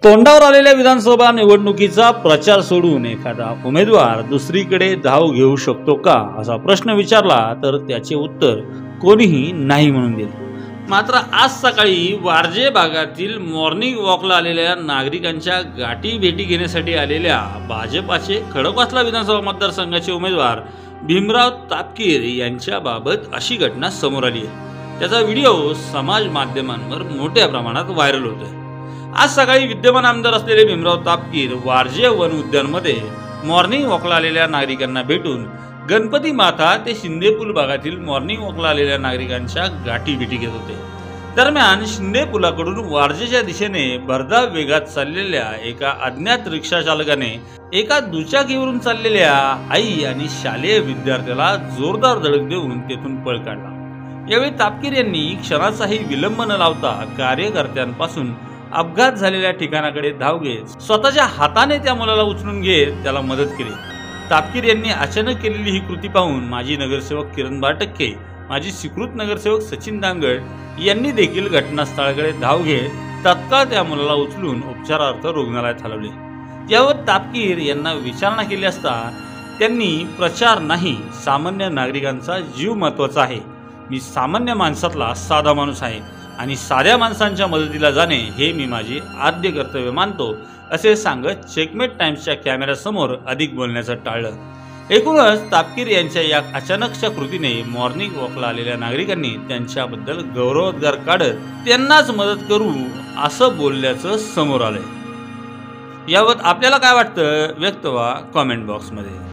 तोंडावर आलेल्या विधानसभा निवडणुकीचा प्रचार सोडून एखादा उमेदवार दुसरीकडे धाव घेऊ शकतो का असा प्रश्न विचारला तर त्याचे उत्तर कोणीही नाही म्हणून दिले। मात्र आज सकाळी वारजे भागातील मॉर्निंग वॉकला आलेल्या नागरिकांच्या गाठी भेटी घेण्यासाठी आलेल्या भाजपाचे खडकवासला विधानसभा मतदारसंघाचे उमेदवार भीमराव तापकीर यांच्याबाबत अशी घटना समोर आली आहे। त्याचा व्हिडिओ समाज माध्यमांवर मोठ्या प्रमाणात व्हायरल होतोय। आज सकाळी विद्यमान आमदार असलेले भीमराव तापकीर वारजे वन उद्यानमध्ये मॉर्निंग वॉकला आलेल्या नागरिकांना भेटून गणपती माथा ते शिंदे पूल भागातील मॉर्निंग वॉकला आलेल्या नागरिकांच्या गाठी भेटी घेत होते। दरम्यान शिंदे पुलाकडून वारजेच्या दिशेने भरधाव वेगात चाललेल्या एका अज्ञात रिक्षा चालकाने एका दुचाकीवरून चाललेल्या आई आणि शालेय विद्यार्थ्याला जोरदार धडक देऊन तेथून पळ काढला। यावेळी तापकीर यांनी क्षणाचाही विलंब न लावता कार्यकर्त्यांपासून अपघात झालेल्या ठिकाणाकडे धाव घेत स्वतःच्या हाताने त्या मुलाला उचलून घेत त्याला मदत केली। तापकीर यांनी अचानक केलेली ही कृती पाहून माजी नगरसेवक किरण बारटक्के, माजी स्वीकृत नगरसेवक सचिन दांगड यांनी देखील घटनास्थळाकडे धाव घेत तत्काळ त्या मुलाला उचलून उपचारार्थ रुग्णालयात हलवले। यावर तापकीर यांना विचारणा केली असता त्यांनी प्रचार नाही, सामान्य नागरिकांचा जीव महत्त्वाचा आहे, मी सामान्य माणसातला साधा माणूस आहे आणि साध्या माणसांच्या मदतीला जाणे हे मी माझे आद्य कर्तव्य मानतो असे सांगत चेकमेट टाइम्सच्या कॅमेऱ्यासमोर अधिक बोलण्याचं टाळलं। एकूणच तापकीर यांच्या या अचानकच्या कृतीने मॉर्निंग वॉकला आलेल्या नागरिकांनी त्यांच्याबद्दल गौरवोद्गार काढत त्यांनाच मदत करू असं बोलल्याचं समोर आलंय। यावर आपल्याला काय वाटतं व्यक्त व्हा कमेंट बॉक्समध्ये।